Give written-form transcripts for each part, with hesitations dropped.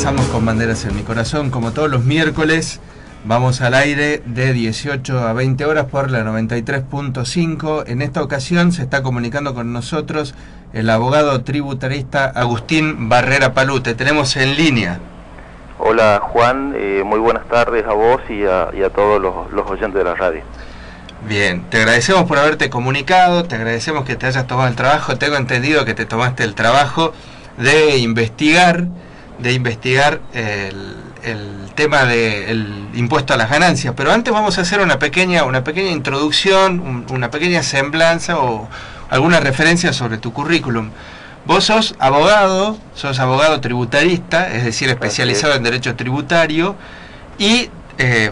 Empezamos con Banderas en mi corazón, como todos los miércoles. Vamos al aire de 18 a 20 horas por la 93.5. En esta ocasión se está comunicando con nosotros el abogado tributarista Agustín Barrera Palute. Tenemos en línea. Hola Juan, muy buenas tardes a vos y a todos los oyentes de la radio. Bien, te agradecemos por haberte comunicado, te agradecemos que te hayas tomado el trabajo. Tengo entendido que te tomaste el trabajo de investigar el tema del impuesto a las ganancias, pero antes vamos a hacer una pequeña introducción, una pequeña semblanza o alguna referencia sobre tu currículum. Vos sos abogado tributarista, es decir, especializado en derecho tributario, y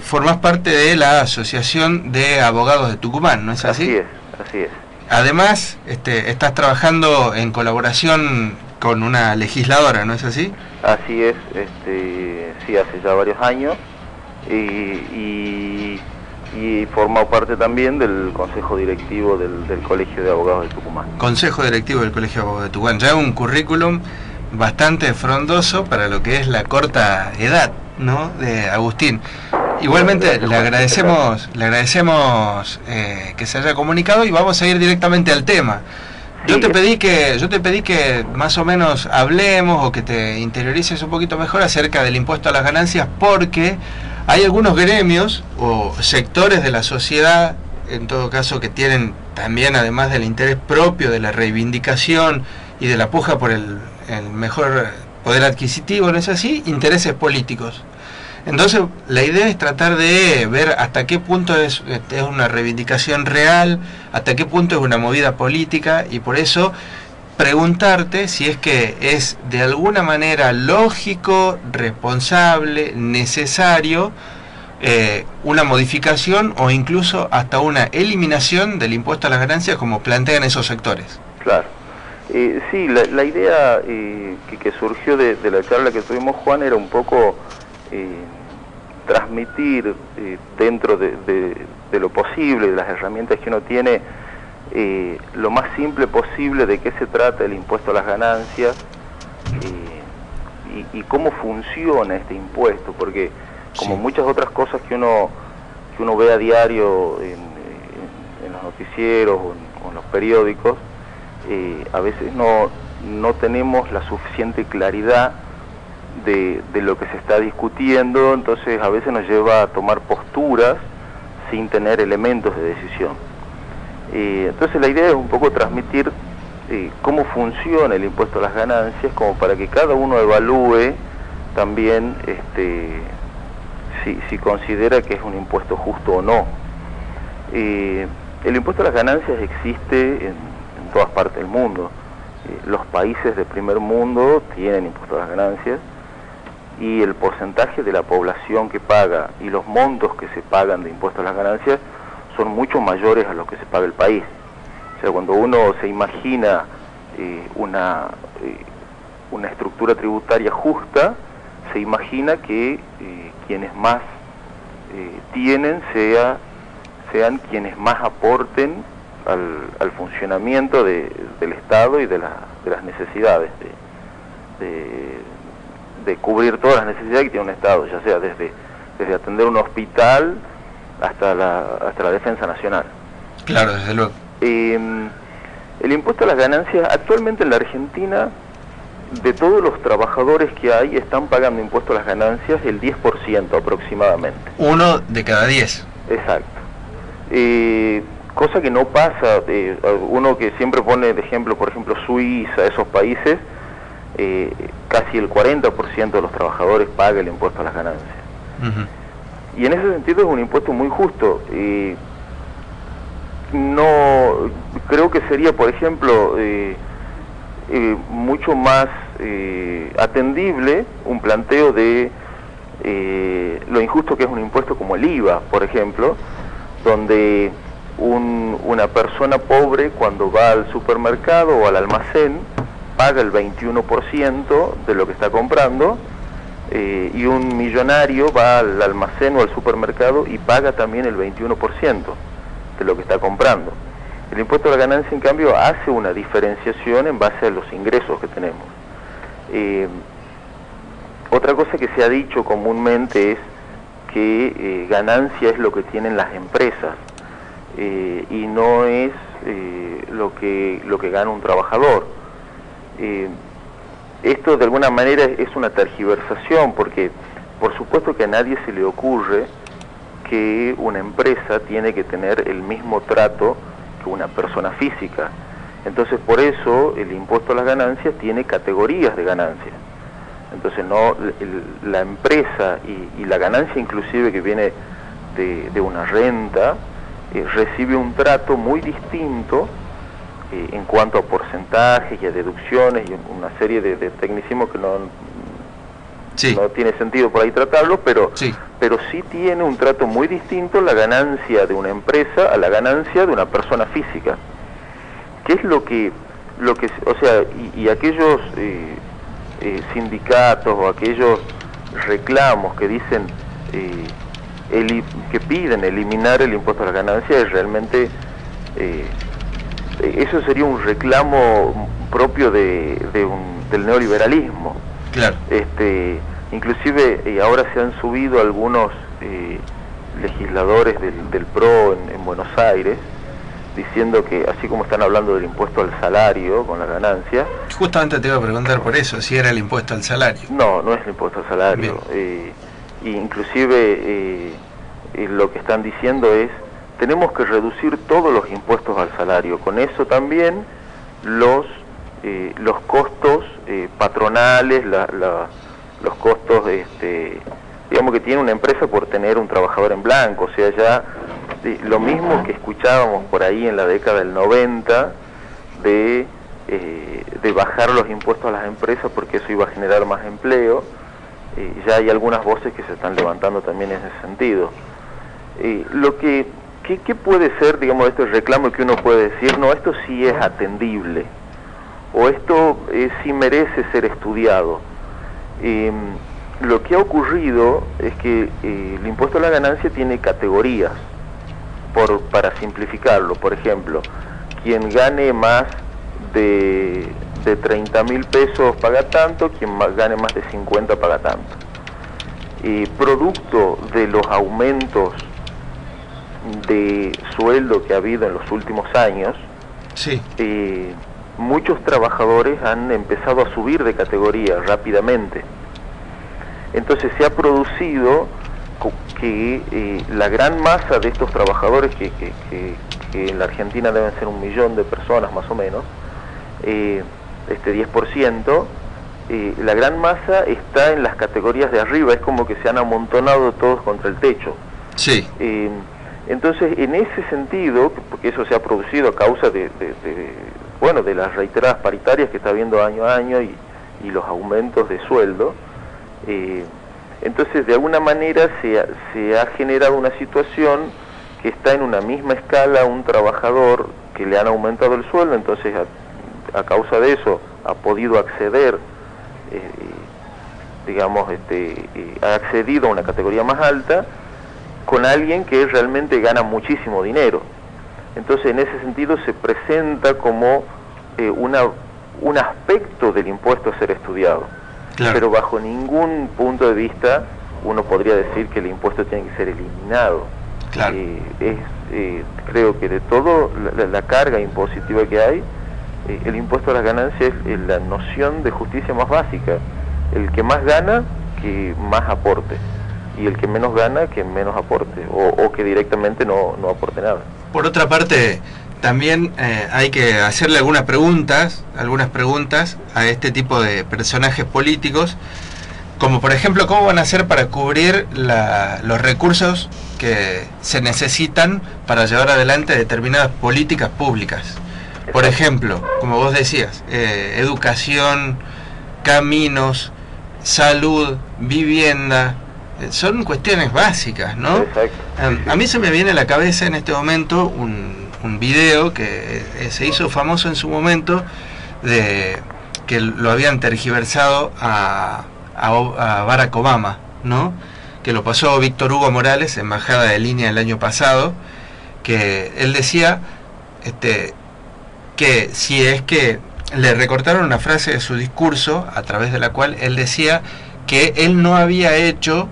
formás parte de la Asociación de Abogados de Tucumán, ¿no es así? Así es. Además, estás trabajando en colaboración con una legisladora, ¿no es así? Así es, sí, hace ya varios años, y formo parte también del Consejo Directivo del Colegio de Abogados de Tucumán. Consejo Directivo del Colegio de Abogados de Tucumán, ya un currículum bastante frondoso para lo que es la corta edad, ¿no?, de Agustín. Igualmente le agradecemos que se haya comunicado y vamos a ir directamente al tema. Yo te pedí que más o menos hablemos o que te interiorices un poquito mejor acerca del impuesto a las ganancias, porque hay algunos gremios o sectores de la sociedad, en todo caso, que tienen también, además del interés propio, de la reivindicación y de la puja por el mejor poder adquisitivo, ¿no es así?, intereses políticos. Entonces, la idea es tratar de ver hasta qué punto es una reivindicación real, hasta qué punto es una movida política, y por eso preguntarte si es que es de alguna manera lógico, responsable, necesario, una modificación o incluso hasta una eliminación del impuesto a las ganancias como plantean esos sectores. Claro. Sí, la idea que surgió de la charla que tuvimos, Juan, era un poco transmitir dentro de lo posible, de las herramientas que uno tiene, lo más simple posible de qué se trata el impuesto a las ganancias y cómo funciona este impuesto, porque como muchas otras cosas que uno ve a diario en los noticieros o en los periódicos, a veces no tenemos la suficiente claridad de lo que se está discutiendo, entonces a veces nos lleva a tomar posturas sin tener elementos de decisión. Entonces la idea es un poco transmitir cómo funciona el impuesto a las ganancias, como para que cada uno evalúe también si considera que es un impuesto justo o no. El impuesto a las ganancias existe en todas partes del mundo. Los países de primer mundo tienen impuesto a las ganancias, y el porcentaje de la población que paga y los montos que se pagan de impuestos a las ganancias son mucho mayores a los que se paga el país. O sea, cuando uno se imagina una estructura tributaria justa, se imagina que quienes más tienen sean quienes más aporten al funcionamiento del Estado y de las necesidades de cubrir todas las necesidades que tiene un Estado, ya sea desde atender un hospital hasta la defensa nacional. Claro, desde luego. El impuesto a las ganancias, actualmente en la Argentina, de todos los trabajadores que hay, están pagando impuesto a las ganancias el 10% aproximadamente. 1 de cada 10. Exacto. Cosa que no pasa, uno que siempre pone de ejemplo, por ejemplo, Suiza, esos países, casi el 40% de los trabajadores paga el impuesto a las ganancias. Y en ese sentido es un impuesto muy justo. No creo que sería, por ejemplo, mucho más atendible un planteo de lo injusto que es un impuesto como el IVA, por ejemplo, donde una persona pobre, cuando va al supermercado o al almacén, paga el 21% de lo que está comprando, y un millonario va al almacén o al supermercado y paga también el 21% de lo que está comprando. El impuesto a la ganancia, en cambio, hace una diferenciación en base a los ingresos que tenemos. Otra cosa que se ha dicho comúnmente es que ganancia es lo que tienen las empresas y no es lo que gana un trabajador. Esto de alguna manera es una tergiversación, porque por supuesto que a nadie se le ocurre que una empresa tiene que tener el mismo trato que una persona física. Entonces por eso el impuesto a las ganancias tiene categorías de ganancias. Entonces no la empresa y la ganancia inclusive que viene de una renta recibe un trato muy distinto en cuanto a porcentajes y a deducciones y una serie de tecnicismos que no tiene sentido por ahí tratarlo, pero sí tiene un trato muy distinto la ganancia de una empresa a la ganancia de una persona física. ¿Qué es lo que o sea, y aquellos sindicatos o aquellos reclamos que dicen que piden eliminar el impuesto a las ganancias, realmente eso sería un reclamo propio del neoliberalismo. Claro. Inclusive ahora se han subido algunos legisladores del PRO en Buenos Aires diciendo que así como están hablando del impuesto al salario con la ganancia. Justamente te iba a preguntar por eso, si era el impuesto al salario. No es el impuesto al salario. Inclusive lo que están diciendo es, tenemos que reducir todos los impuestos al salario. Con eso también los costos patronales, los costos, digamos que tiene una empresa por tener un trabajador en blanco, o sea, ya lo mismo que escuchábamos por ahí en la década del 90 de bajar los impuestos a las empresas porque eso iba a generar más empleo. Ya hay algunas voces que se están levantando también en ese sentido. ¿Qué puede ser, digamos, este reclamo que uno puede decir, no, esto sí es atendible, o esto sí merece ser estudiado? Lo que ha ocurrido es que el impuesto a la ganancia tiene categorías, para simplificarlo. Por ejemplo, quien gane más de 30.000 pesos paga tanto, quien gane más de 50 paga tanto. Producto de los aumentos de sueldo que ha habido en los últimos años, muchos trabajadores han empezado a subir de categoría rápidamente. Entonces se ha producido que la gran masa de estos trabajadores, que en la Argentina deben ser 1 millón de personas más o menos, 10%, la gran masa está en las categorías de arriba, es como que se han amontonado todos contra el techo. Entonces, en ese sentido, porque eso se ha producido a causa de las reiteradas paritarias que está habiendo año a año y los aumentos de sueldo, entonces de alguna manera se ha generado una situación que está en una misma escala un trabajador que le han aumentado el sueldo, entonces a causa de eso ha podido acceder, ha accedido a una categoría más alta con alguien que realmente gana muchísimo dinero. Entonces en ese sentido se presenta como un aspecto del impuesto a ser estudiado. Claro. Pero bajo ningún punto de vista uno podría decir que el impuesto tiene que ser eliminado. Claro. Creo que de todo la carga impositiva que hay, el impuesto a las ganancias es la noción de justicia más básica. El que más gana, que más aporte, y el que menos gana, que menos aporte, o que directamente no aporte nada. Por otra parte, también hay que hacerle algunas preguntas a este tipo de personajes políticos, como por ejemplo, ¿cómo van a hacer para cubrir los recursos que se necesitan para llevar adelante determinadas políticas públicas? Por ejemplo, como vos decías, educación, caminos, salud, vivienda, son cuestiones básicas, ¿no? Exacto. A mí se me viene a la cabeza en este momento un video que se hizo famoso en su momento, que lo habían tergiversado a Barack Obama, ¿no? Que lo pasó Víctor Hugo Morales, embajada de línea el año pasado, que él decía que si es que le recortaron una frase de su discurso, a través de la cual él decía que él no había hecho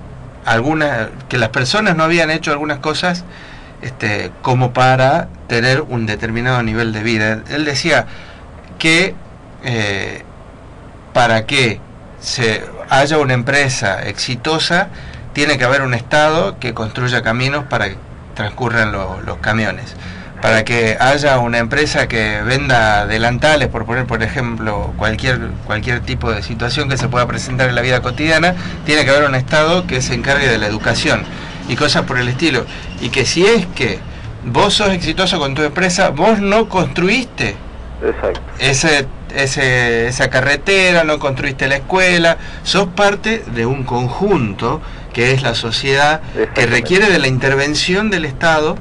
que las personas no habían hecho algunas cosas como para tener un determinado nivel de vida. Él decía que para que haya una empresa exitosa, tiene que haber un Estado que construya caminos para que transcurran los camiones. Para que haya una empresa que venda delantales, por poner por ejemplo cualquier tipo de situación que se pueda presentar en la vida cotidiana, tiene que haber un Estado que se encargue de la educación y cosas por el estilo. Y que si es que vos sos exitoso con tu empresa, vos no construiste esa carretera, no construiste la escuela, sos parte de un conjunto que es la sociedad, que requiere de la intervención del Estado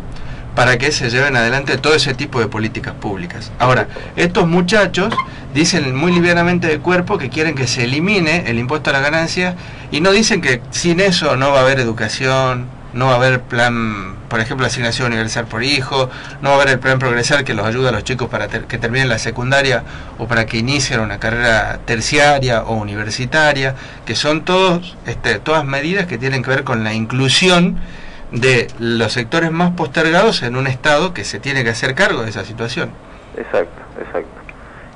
para que se lleven adelante todo ese tipo de políticas públicas. Ahora, estos muchachos dicen muy livianamente de cuerpo que quieren que se elimine el impuesto a las ganancias, y no dicen que sin eso no va a haber educación, no va a haber plan, por ejemplo, asignación universal por hijo, no va a haber el plan Progresar que los ayuda a los chicos para que terminen la secundaria o para que inicien una carrera terciaria o universitaria, que son todas medidas que tienen que ver con la inclusión de los sectores más postergados en un Estado que se tiene que hacer cargo de esa situación. Exacto.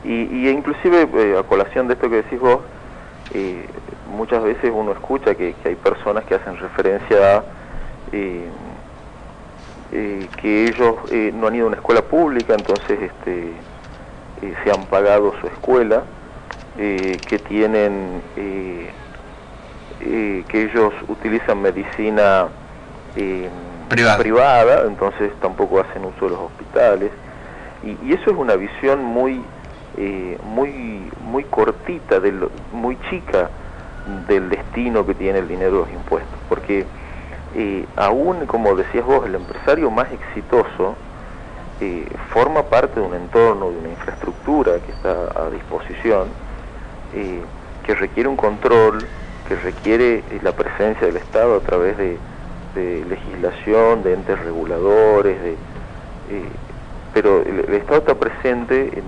Y inclusive, a colación de esto que decís vos, muchas veces uno escucha que hay personas que hacen referencia a que ellos no han ido a una escuela pública, entonces se han pagado su escuela, que tienen que ellos utilizan medicina privada, entonces tampoco hacen uso de los hospitales, y eso es una visión muy cortita, muy chica del destino que tiene el dinero de los impuestos, porque aún, como decías vos, el empresario más exitoso forma parte de un entorno, de una infraestructura que está a disposición, que requiere un control, que requiere la presencia del Estado a través de legislación, de entes reguladores, pero el Estado está presente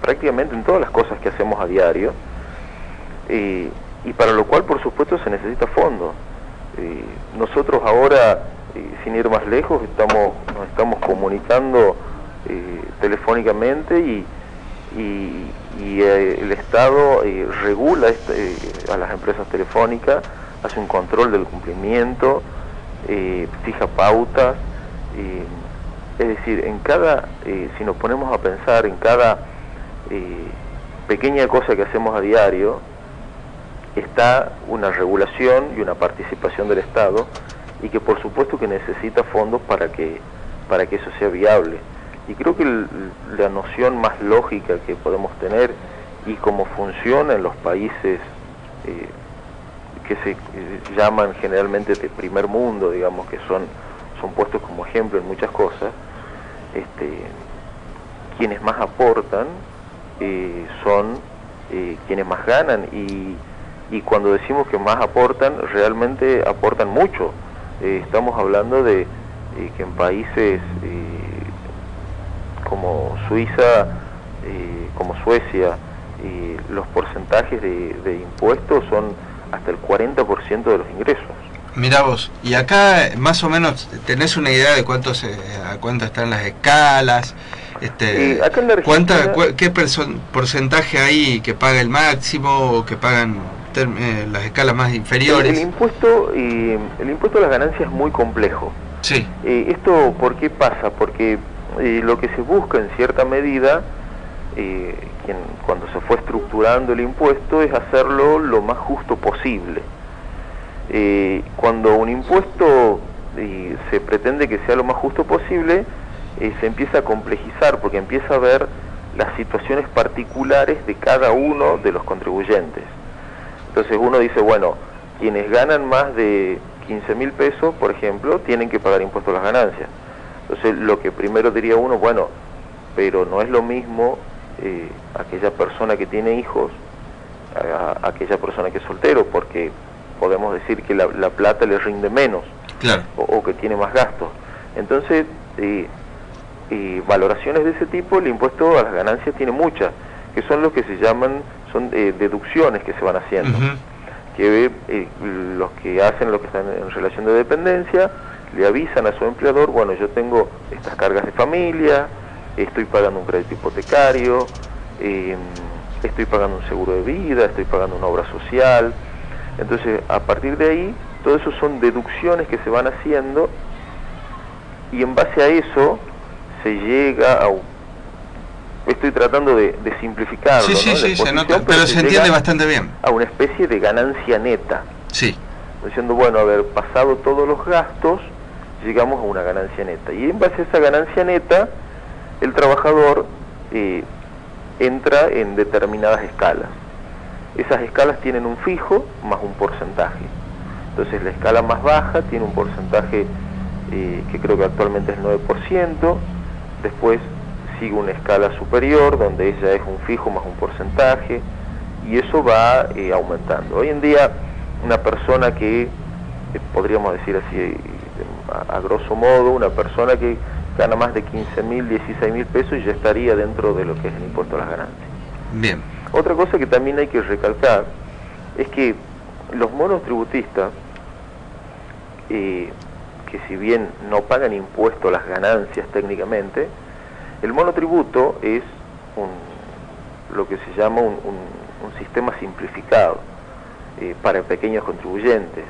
prácticamente en todas las cosas que hacemos a diario, y para lo cual, por supuesto, se necesita fondo. Nosotros ahora, sin ir más lejos, nos estamos comunicando telefónicamente, y el Estado regula a las empresas telefónicas, hace un control del cumplimiento, fija pautas, es decir, si nos ponemos a pensar en cada pequeña cosa que hacemos a diario, está una regulación y una participación del Estado, y que por supuesto que necesita fondos para que eso sea viable. Y creo que la noción más lógica que podemos tener, y cómo funciona en los países que se llaman generalmente de primer mundo, digamos, que son puestos como ejemplo en muchas cosas, quienes más aportan son quienes más ganan, y cuando decimos que más aportan, realmente aportan mucho. Estamos hablando de que en países como Suiza, como Suecia, los porcentajes de impuestos son hasta el 40% de los ingresos. Mirá vos, y acá más o menos tenés una idea de a cuánto están las escalas, acá en la Argentina, ¿qué porcentaje hay que paga el máximo o que pagan las escalas más inferiores? El impuesto a las ganancias es muy complejo. Sí. ¿Esto por qué pasa? Porque lo que se busca en cierta medida, cuando se fue estructurando el impuesto, es hacerlo lo más justo posible. Cuando un impuesto se pretende que sea lo más justo posible, se empieza a complejizar, porque empieza a ver las situaciones particulares de cada uno de los contribuyentes. Entonces uno dice, bueno, quienes ganan más de 15.000 pesos, por ejemplo, tienen que pagar impuestos a las ganancias. Entonces lo que primero diría uno, bueno, pero no es lo mismo aquella persona que tiene hijos a aquella persona que es soltero, porque podemos decir que la plata le rinde menos, claro, o que tiene más gastos. Entonces, valoraciones de ese tipo, el impuesto a las ganancias tiene muchas, que son los que se llaman, son deducciones que se van haciendo. que los que hacen, los que están en relación de dependencia, le avisan a su empleador, bueno, yo tengo estas cargas de familia, estoy pagando un crédito hipotecario, estoy pagando un seguro de vida, estoy pagando una obra social. Entonces, a partir de ahí, todo eso son deducciones que se van haciendo, y en base a eso se llega a... Estoy tratando de simplificarlo, sí, sí, ¿no? Sí, se nota, pero se entiende bastante bien. A una especie de ganancia neta. Sí. Diciendo, bueno, haber pasado todos los gastos, llegamos a una ganancia neta. Y en base a esa ganancia neta, el trabajador entra en determinadas escalas. Esas escalas tienen un fijo más un porcentaje. Entonces la escala más baja tiene un porcentaje que creo que actualmente es 9%, después sigue una escala superior donde ella es un fijo más un porcentaje, y eso va aumentando. Hoy en día una persona que, podríamos decir así a grosso modo, una persona que gana más de 15.000, 16.000 pesos ya estaría dentro de lo que es el impuesto a las ganancias. Bien. Otra cosa que también hay que recalcar es que los monotributistas, que si bien no pagan impuesto a las ganancias técnicamente, el monotributo es lo que se llama un sistema simplificado para pequeños contribuyentes.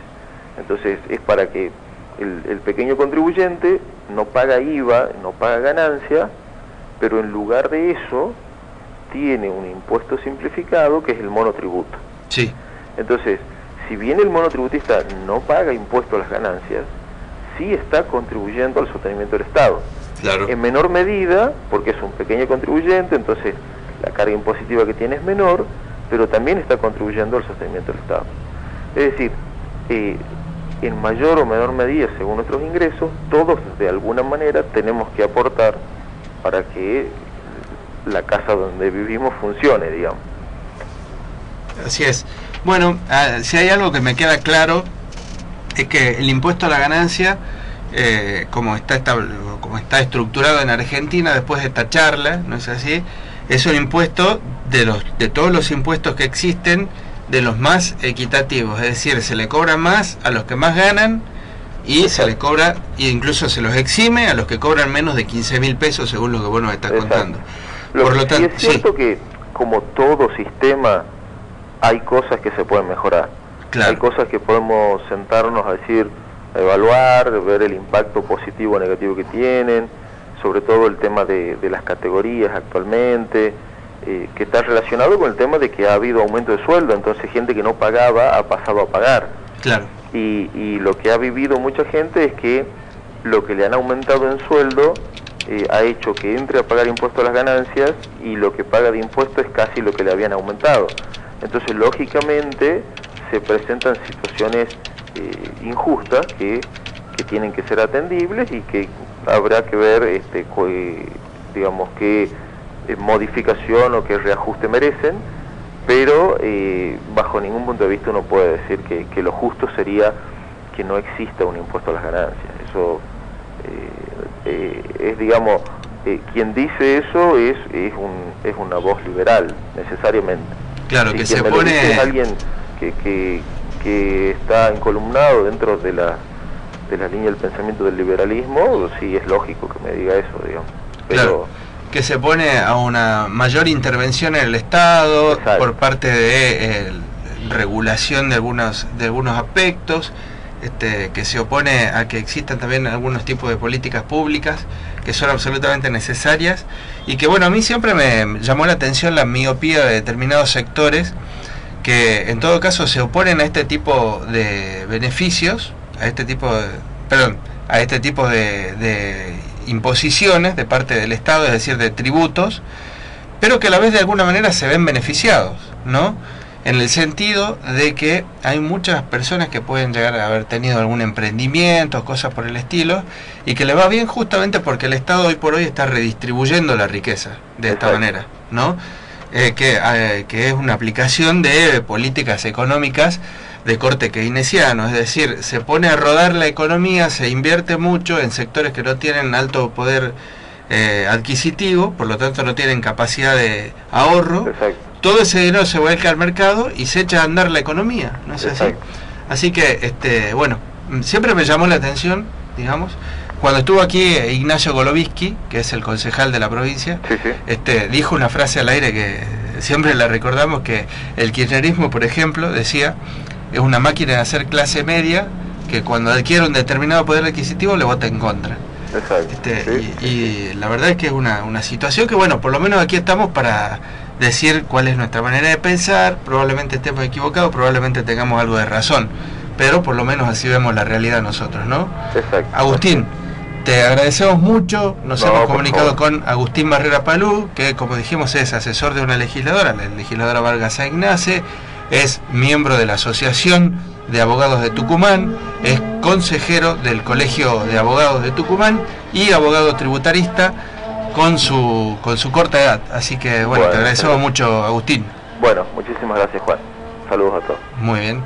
Entonces es para que el pequeño contribuyente no paga IVA, no paga ganancia, pero en lugar de eso tiene un impuesto simplificado que es el monotributo. Sí. Entonces, si bien el monotributista no paga impuesto a las ganancias, sí está contribuyendo al sostenimiento del Estado. Claro. En menor medida, porque es un pequeño contribuyente, entonces la carga impositiva que tiene es menor, pero también está contribuyendo al sostenimiento del Estado. Es decir, en mayor o menor medida, según nuestros ingresos, todos de alguna manera tenemos que aportar para que la casa donde vivimos funcione, digamos. Así es. Bueno, si hay algo que me queda claro, es que el impuesto a la ganancia, como está estructurado en Argentina después de esta charla, ¿no es así? Es un impuesto de todos los impuestos que existen, de los más equitativos, es decir, se le cobra más a los que más ganan y se les cobra, e incluso se los exime a los que cobran menos de 15.000 pesos, según lo que vos nos estás contando. Por lo tanto, es cierto que, como todo sistema, hay cosas que se pueden mejorar. Claro. Hay cosas que podemos sentarnos a decir, a evaluar, ver el impacto positivo o negativo que tienen, sobre todo el tema de las categorías actualmente, que está relacionado con el tema de que ha habido aumento de sueldo, entonces gente que no pagaba ha pasado a pagar. Claro. Y lo que ha vivido mucha gente es que lo que le han aumentado en sueldo ha hecho que entre a pagar impuestos a las ganancias, y lo que paga de impuesto es casi lo que le habían aumentado. Entonces, lógicamente, se presentan situaciones injustas que tienen que ser atendibles y que habrá que ver, digamos, qué modificación o qué reajuste merecen, pero bajo ningún punto de vista uno puede decir que lo justo sería que no exista un impuesto a las ganancias. Eso es, digamos, quien dice eso es una voz liberal, necesariamente. Claro, si que quien se me pone... lo dice es alguien que está encolumnado dentro de la línea del pensamiento del liberalismo, sí es lógico que me diga eso, digamos. Pero, claro, que se pone a una mayor intervención en el Estado. Exacto. Por parte de regulación de algunos aspectos, que se opone a que existan también algunos tipos de políticas públicas que son absolutamente necesarias, y que, bueno, a mí siempre me llamó la atención la miopía de determinados sectores que en todo caso se oponen a este tipo de beneficios, a este tipo de imposiciones de parte del Estado, es decir, de tributos, pero que a la vez de alguna manera se ven beneficiados, ¿no? En el sentido de que hay muchas personas que pueden llegar a haber tenido algún emprendimiento, cosas por el estilo, y que le va bien justamente porque el Estado hoy por hoy está redistribuyendo la riqueza de esta manera, ¿no? Que es una aplicación de políticas económicas de corte keynesiano, es decir, se pone a rodar la economía, se invierte mucho en sectores que no tienen alto poder adquisitivo, por lo tanto no tienen capacidad de ahorro. Exacto. Todo ese dinero se vuelca al mercado y se echa a andar la economía, ¿no es así? Así que, bueno, siempre me llamó la atención, digamos, cuando estuvo aquí Ignacio Goloviski, que es el concejal de la provincia, Sí, sí. dijo una frase al aire que siempre la recordamos, que el kirchnerismo, por ejemplo, decía, es una máquina de hacer clase media que cuando adquiere un determinado poder adquisitivo le vota en contra. Exacto. Y la verdad es que es una situación que, bueno, por lo menos aquí estamos para decir cuál es nuestra manera de pensar. Probablemente estemos equivocados, probablemente tengamos algo de razón, pero por lo menos así vemos la realidad nosotros, ¿no? Exacto. Agustín, te agradecemos mucho. Nos hemos comunicado por con Agustín Barrera Palú, que, como dijimos, es asesor de una legisladora, la legisladora Vargas Sa Ignace, es miembro de la Asociación de Abogados de Tucumán, es consejero del Colegio de Abogados de Tucumán y abogado tributarista con su corta edad. Así que, bueno, te agradecemos mucho, Agustín. Bueno, muchísimas gracias, Juan. Saludos a todos. Muy bien.